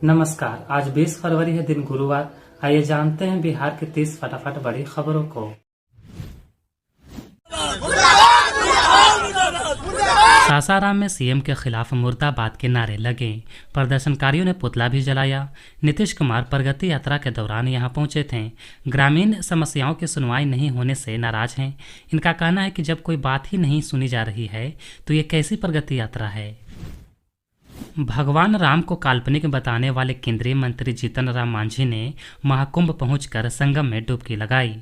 नमस्कार। आज 20 फरवरी है, दिन गुरुवार। आइए जानते हैं बिहार की 30 फटाफट बड़ी खबरों को। सासाराम में सीएम के खिलाफ मुर्दाबाद के नारे लगे। प्रदर्शनकारियों ने पुतला भी जलाया। नीतीश कुमार प्रगति यात्रा के दौरान यहां पहुंचे थे। ग्रामीण समस्याओं की सुनवाई नहीं होने से नाराज हैं। इनका कहना है कि जब कोई बात ही नहीं सुनी जा रही है तो ये कैसी प्रगति यात्रा है। भगवान राम को काल्पनिक बताने वाले केंद्रीय मंत्री जीतन राम मांझी ने महाकुंभ पहुंचकर संगम में डुबकी लगाई।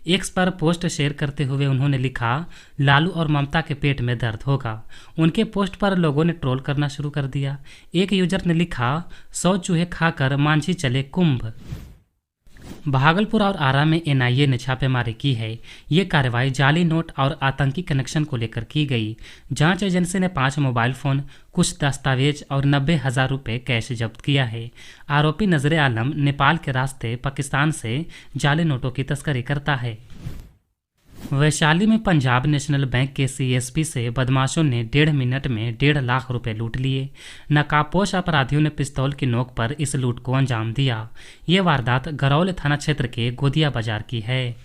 एक्स पर पोस्ट शेयर करते हुए उन्होंने लिखा, लालू और ममता के पेट में दर्द होगा। उनके पोस्ट पर लोगों ने ट्रोल करना शुरू कर दिया। एक यूजर ने लिखा, 100 चूहे खाकर मांझी चले कुंभ। भागलपुर और आरा में एनआईए ने छापेमारी की है। ये कार्रवाई जाली नोट और आतंकी कनेक्शन को लेकर की गई। जांच एजेंसी ने 5 मोबाइल फोन, कुछ दस्तावेज और 90,000 रुपये कैश जब्त किया है। आरोपी नजरे आलम नेपाल के रास्ते पाकिस्तान से जाली नोटों की तस्करी करता है। वैशाली में पंजाब नेशनल बैंक के सीएसपी से बदमाशों ने 1.5 मिनट में 1.5 लाख रुपए लूट लिए। नकाबपोश अपराधियों ने पिस्तौल की नोक पर इस लूट को अंजाम दिया। ये वारदात गरौल थाना क्षेत्र के गोदिया बाजार की है।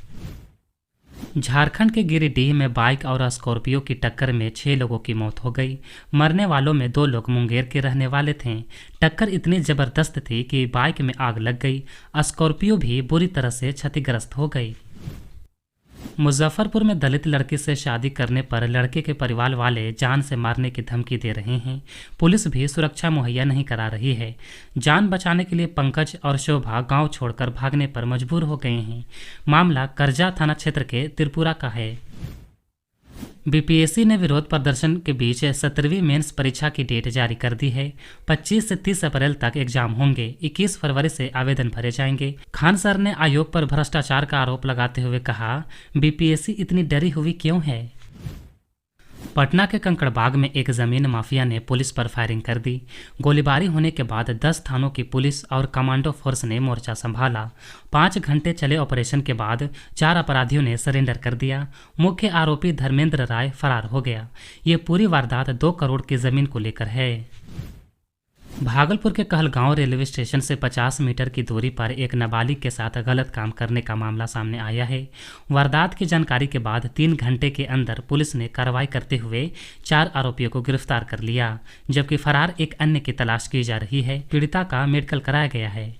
झारखंड के गिरिडीह में बाइक और स्कॉर्पियो की टक्कर में 6 लोगों की मौत हो गई। मरने वालों में 2 लोग मुंगेर के रहने वाले थे। टक्कर इतनी जबरदस्त थी कि बाइक में आग लग गई। स्कॉर्पियो भी बुरी तरह से क्षतिग्रस्त हो गई। मुजफ्फरपुर में दलित लड़की से शादी करने पर लड़के के परिवार वाले जान से मारने की धमकी दे रहे हैं। पुलिस भी सुरक्षा मुहैया नहीं करा रही है। जान बचाने के लिए पंकज और शोभा गांव छोड़कर भागने पर मजबूर हो गए हैं। मामला करजा थाना क्षेत्र के त्रिपुरा का है। बीपीएससी ने विरोध प्रदर्शन के बीच 17वीं मेंस परीक्षा की डेट जारी कर दी है। 25 से 30 अप्रैल तक एग्जाम होंगे। 21 फरवरी से आवेदन भरे जाएंगे। खान सर ने आयोग पर भ्रष्टाचार का आरोप लगाते हुए कहा, बीपीएससी इतनी डरी हुई क्यों है। पटना के कंकड़बाग में एक जमीन माफिया ने पुलिस पर फायरिंग कर दी। गोलीबारी होने के बाद 10 थानों की पुलिस और कमांडो फोर्स ने मोर्चा संभाला। 5 घंटे चले ऑपरेशन के बाद 4 अपराधियों ने सरेंडर कर दिया। मुख्य आरोपी धर्मेंद्र राय फरार हो गया। ये पूरी वारदात 2 करोड़ की जमीन को लेकर है। भागलपुर के कहलगांव रेलवे स्टेशन से 50 मीटर की दूरी पर एक नाबालिग के साथ गलत काम करने का मामला सामने आया है। वारदात की जानकारी के बाद 3 घंटे के अंदर पुलिस ने कार्रवाई करते हुए 4 आरोपियों को गिरफ्तार कर लिया, जबकि फरार एक अन्य की तलाश की जा रही है। पीड़िता का मेडिकल कराया गया है।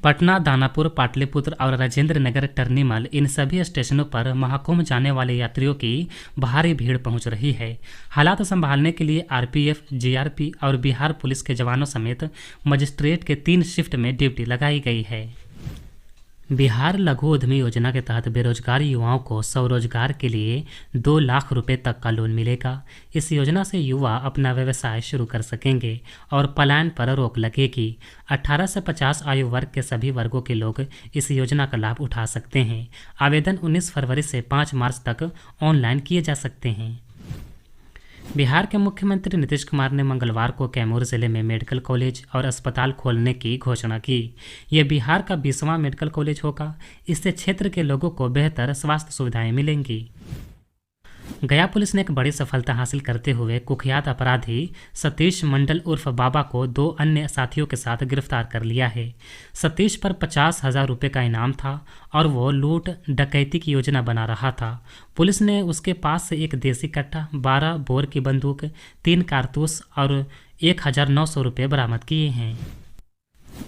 पटना, दानापुर, पाटलिपुत्र और राजेंद्र नगर टर्मिनल, इन सभी स्टेशनों पर महाकुंभ जाने वाले यात्रियों की भारी भीड़ पहुंच रही है। हालात संभालने के लिए आरपीएफ, जीआरपी और बिहार पुलिस के जवानों समेत मजिस्ट्रेट के 3 शिफ्ट में ड्यूटी लगाई गई है। बिहार लघु उद्यमी योजना के तहत बेरोजगार युवाओं को स्वरोजगार के लिए 2 लाख रुपए तक का लोन मिलेगा। इस योजना से युवा अपना व्यवसाय शुरू कर सकेंगे और पलायन पर रोक लगेगी। 18 से 50 आयु वर्ग के सभी वर्गों के लोग इस योजना का लाभ उठा सकते हैं। आवेदन 19 फरवरी से 5 मार्च तक ऑनलाइन किए जा सकते हैं। बिहार के मुख्यमंत्री नीतीश कुमार ने मंगलवार को कैमूर जिले में मेडिकल कॉलेज और अस्पताल खोलने की घोषणा की। यह बिहार का 20वां मेडिकल कॉलेज होगा। इससे क्षेत्र के लोगों को बेहतर स्वास्थ्य सुविधाएं मिलेंगी। गया पुलिस ने एक बड़ी सफलता हासिल करते हुए कुख्यात अपराधी सतीश मंडल उर्फ बाबा को 2 अन्य साथियों के साथ गिरफ्तार कर लिया है। सतीश पर 50,000 रुपये का इनाम था और वो लूट डकैती की योजना बना रहा था। पुलिस ने उसके पास से एक देसी कट्टा, 12 बोर की बंदूक, 3 कारतूस और 1,900 रुपये बरामद किए हैं।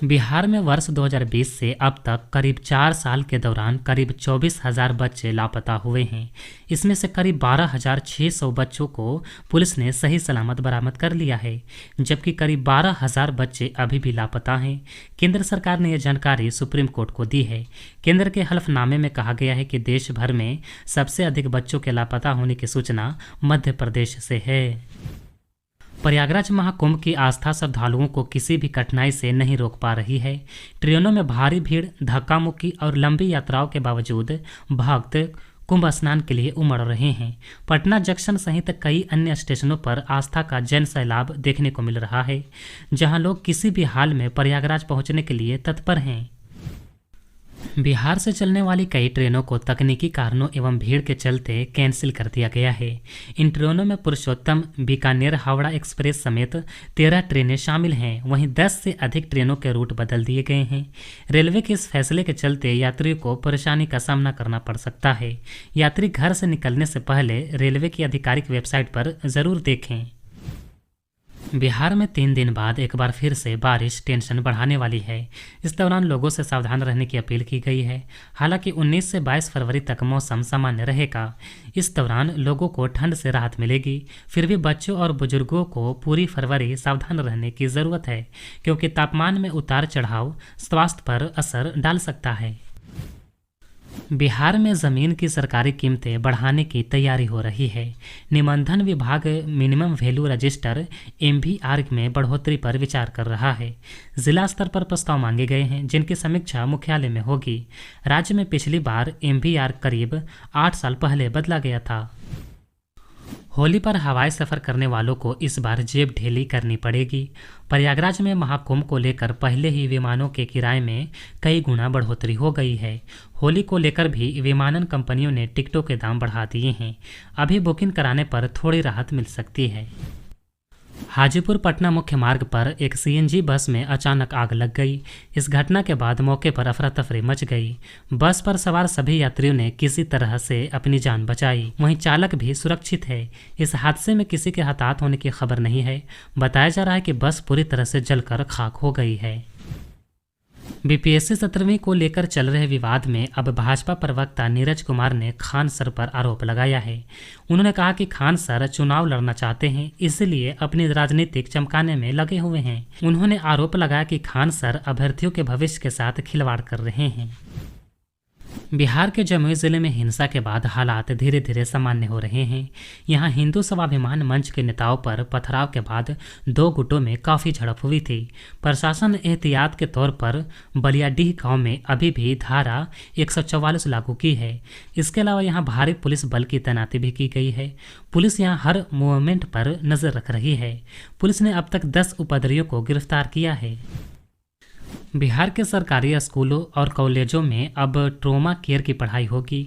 बिहार में वर्ष 2020 से अब तक करीब 4 साल के दौरान करीब 24,000 बच्चे लापता हुए हैं। इसमें से करीब 12,600 बच्चों को पुलिस ने सही सलामत बरामद कर लिया है, जबकि करीब 12,000 बच्चे अभी भी लापता हैं। केंद्र सरकार ने यह जानकारी सुप्रीम कोर्ट को दी है। केंद्र के हलफनामे में कहा गया है कि देश भर में सबसे अधिक बच्चों के लापता होने की सूचना मध्य प्रदेश से है। प्रयागराज महाकुंभ की आस्था श्रद्धालुओं को किसी भी कठिनाई से नहीं रोक पा रही है। ट्रेनों में भारी भीड़, धक्का मुक्की और लंबी यात्राओं के बावजूद भक्त कुंभ स्नान के लिए उमड़ रहे हैं। पटना जंक्शन सहित कई अन्य स्टेशनों पर आस्था का जन सैलाब देखने को मिल रहा है, जहां लोग किसी भी हाल में प्रयागराज पहुंचने के लिए तत्पर हैं। बिहार से चलने वाली कई ट्रेनों को तकनीकी कारणों एवं भीड़ के चलते कैंसिल कर दिया गया है। इन ट्रेनों में पुरुषोत्तम, बीकानेर, हावड़ा एक्सप्रेस समेत 13 ट्रेनें शामिल हैं। वहीं 10 से अधिक ट्रेनों के रूट बदल दिए गए हैं। रेलवे के इस फैसले के चलते यात्रियों को परेशानी का सामना करना पड़ सकता है। यात्री घर से निकलने से पहले रेलवे की आधिकारिक वेबसाइट पर जरूर देखें। बिहार में 3 दिन बाद एक बार फिर से बारिश टेंशन बढ़ाने वाली है। इस दौरान लोगों से सावधान रहने की अपील की गई है। हालांकि 19 से 22 फरवरी तक मौसम सामान्य रहेगा। इस दौरान लोगों को ठंड से राहत मिलेगी। फिर भी बच्चों और बुजुर्गों को पूरी फरवरी सावधान रहने की ज़रूरत है, क्योंकि तापमान में उतार चढ़ाव स्वास्थ्य पर असर डाल सकता है। बिहार में ज़मीन की सरकारी कीमतें बढ़ाने की तैयारी हो रही है। निबंधन विभाग मिनिमम वैल्यू रजिस्टर MVR में बढ़ोतरी पर विचार कर रहा है। जिला स्तर पर प्रस्ताव मांगे गए हैं, जिनकी समीक्षा मुख्यालय में होगी। राज्य में पिछली बार MVR करीब 8 साल पहले बदला गया था। होली पर हवाई सफ़र करने वालों को इस बार जेब ढीली करनी पड़ेगी। प्रयागराज में महाकुंभ को लेकर पहले ही विमानों के किराए में कई गुना बढ़ोतरी हो गई है। होली को लेकर भी विमानन कंपनियों ने टिकटों के दाम बढ़ा दिए हैं। अभी बुकिंग कराने पर थोड़ी राहत मिल सकती है। हाजीपुर पटना मुख्य मार्ग पर एक CNG बस में अचानक आग लग गई। इस घटना के बाद मौके पर अफरा तफरी मच गई। बस पर सवार सभी यात्रियों ने किसी तरह से अपनी जान बचाई। वहीं चालक भी सुरक्षित है। इस हादसे में किसी के हताहत होने की खबर नहीं है। बताया जा रहा है कि बस पूरी तरह से जलकर खाक हो गई है। BPSC 17वीं को लेकर चल रहे विवाद में अब भाजपा प्रवक्ता नीरज कुमार ने खान सर पर आरोप लगाया है। उन्होंने कहा कि खान सर चुनाव लड़ना चाहते हैं, इसलिए अपनी राजनीतिक चमकाने में लगे हुए हैं। उन्होंने आरोप लगाया कि खान सर अभ्यर्थियों के भविष्य के साथ खिलवाड़ कर रहे हैं। बिहार के जमुई जिले में हिंसा के बाद हालात धीरे धीरे सामान्य हो रहे हैं। यहां हिंदू स्वाभिमान मंच के नेताओं पर पथराव के बाद 2 गुटों में काफ़ी झड़प हुई थी। प्रशासन एहतियात के तौर पर बलियाडीह गांव में अभी भी धारा 144 लागू की है। इसके अलावा यहां भारी पुलिस बल की तैनाती भी की गई है। पुलिस यहां हर मूवमेंट पर नज़र रख रही है। पुलिस ने अब तक 10 उपद्रवियों को गिरफ्तार किया है। बिहार के सरकारी स्कूलों और कॉलेजों में अब ट्रॉमा केयर की पढ़ाई होगी।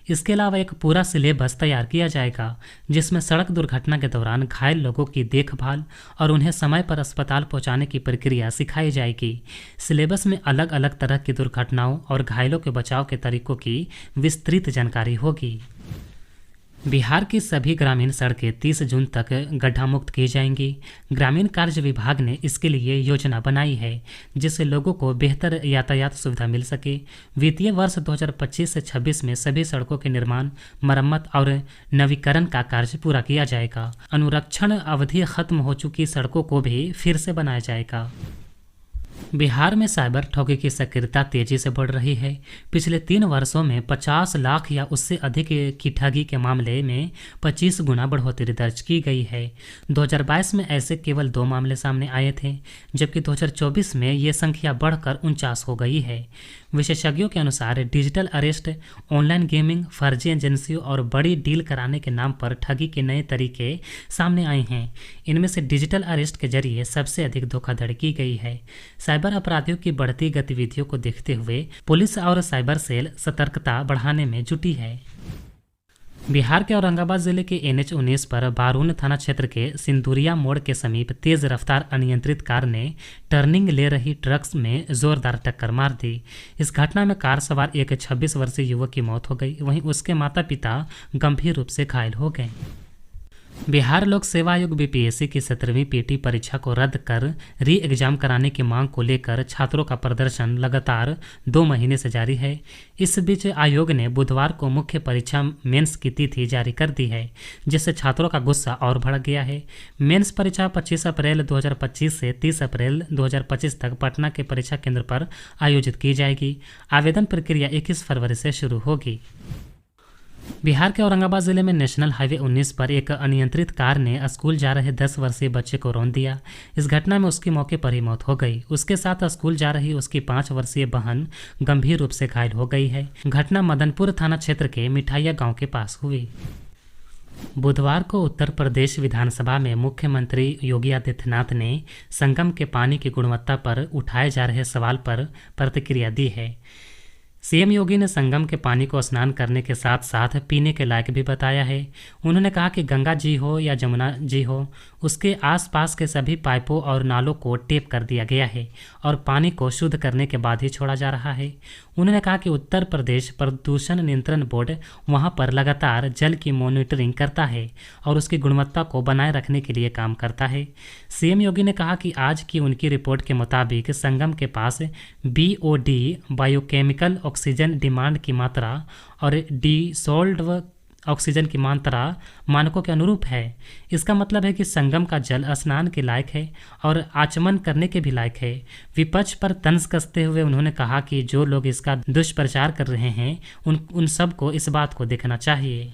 इसके अलावा एक पूरा सिलेबस तैयार किया जाएगा, जिसमें सड़क दुर्घटना के दौरान घायल लोगों की देखभाल और उन्हें समय पर अस्पताल पहुंचाने की प्रक्रिया सिखाई जाएगी। सिलेबस में अलग अलग तरह की दुर्घटनाओं और घायलों के बचाव के तरीकों की विस्तृत जानकारी होगी। बिहार की सभी ग्रामीण सड़कें 30 जून तक गड्ढा मुक्त की जाएंगी। ग्रामीण कार्य विभाग ने इसके लिए योजना बनाई है, जिससे लोगों को बेहतर यातायात सुविधा मिल सके। वित्तीय वर्ष 2025 से 26 में सभी सड़कों के निर्माण, मरम्मत और नवीकरण का कार्य पूरा किया जाएगा। अनुरक्षण अवधि खत्म हो चुकी सड़कों को भी फिर से बनाया जाएगा। बिहार में साइबर ठगी की सक्रियता तेजी से बढ़ रही है। पिछले 3 वर्षों में 50 लाख या उससे अधिक की ठगी के मामले में 25 गुना बढ़ोतरी दर्ज की गई है। 2022 में ऐसे केवल 2 मामले सामने आए थे, जबकि 2024 में ये संख्या बढ़कर 49 हो गई है। विशेषज्ञों के अनुसार डिजिटल अरेस्ट, ऑनलाइन गेमिंग, फर्जी एजेंसियों और बड़ी डील कराने के नाम पर ठगी के नए तरीके सामने आए हैं। इनमें से डिजिटल अरेस्ट के जरिए सबसे अधिक धोखाधड़ी की गई है। साइबर अपराधियों की बढ़ती गतिविधियों को देखते हुए पुलिस और साइबर सेल सतर्कता बढ़ाने में जुटी है। बिहार के औरंगाबाद जिले के NH-19 पर बारूण थाना क्षेत्र के सिंदूरिया मोड़ के समीप तेज रफ्तार अनियंत्रित कार ने टर्निंग ले रही ट्रक्स में जोरदार टक्कर मार दी। इस घटना में कार सवार एक 26 वर्षीय युवक की मौत हो गई। वहीं उसके माता पिता गंभीर रूप से घायल हो गए। बिहार लोक सेवा आयोग BPSC की 17वीं PT परीक्षा को रद्द कर री एग्जाम कराने की मांग को लेकर छात्रों का प्रदर्शन लगातार 2 महीने से जारी है। इस बीच आयोग ने बुधवार को मुख्य परीक्षा मेंस की तिथि जारी कर दी है, जिससे छात्रों का गुस्सा और भड़क गया है। मेंस परीक्षा 25 अप्रैल 2025 से 30 अप्रैल 2025 तक पटना के परीक्षा केंद्र पर आयोजित की जाएगी। आवेदन प्रक्रिया 21 फरवरी से शुरू होगी। बिहार के औरंगाबाद जिले में नेशनल हाईवे 19 पर एक अनियंत्रित कार ने स्कूल जा रहे 10 वर्षीय बच्चे को रौंद दिया। इस घटना में उसकी मौके पर ही मौत हो गई। उसके साथ स्कूल जा रही उसकी 5 वर्षीय बहन गंभीर रूप से घायल हो गई है। घटना मदनपुर थाना क्षेत्र के मिठाइया गांव के पास हुई। बुधवार को उत्तर प्रदेश विधानसभा में मुख्यमंत्री योगी आदित्यनाथ ने संगम के पानी की गुणवत्ता पर उठाए जा रहे सवाल पर प्रतिक्रिया दी है। सीएम योगी ने संगम के पानी को स्नान करने के साथ साथ पीने के लायक भी बताया है। उन्होंने कहा कि गंगा जी हो या जमुना जी हो, उसके आसपास के सभी पाइपों और नालों को टेप कर दिया गया है और पानी को शुद्ध करने के बाद ही छोड़ा जा रहा है। उन्होंने कहा कि उत्तर प्रदेश प्रदूषण नियंत्रण बोर्ड वहां पर लगातार जल की मॉनिटरिंग करता है और उसकी गुणवत्ता को बनाए रखने के लिए काम करता है। सीएम योगी ने कहा कि आज की उनकी रिपोर्ट के मुताबिक संगम के पास BOD बायोकेमिकल ऑक्सीजन डिमांड की मात्रा और डिसॉल्व्ड ऑक्सीजन की मात्रा मानकों के अनुरूप है। इसका मतलब है कि संगम का जल स्नान के लायक है और आचमन करने के भी लायक है। विपक्ष पर तंज कसते हुए उन्होंने कहा कि जो लोग इसका दुष्प्रचार कर रहे हैं उन सबको इस बात को देखना चाहिए।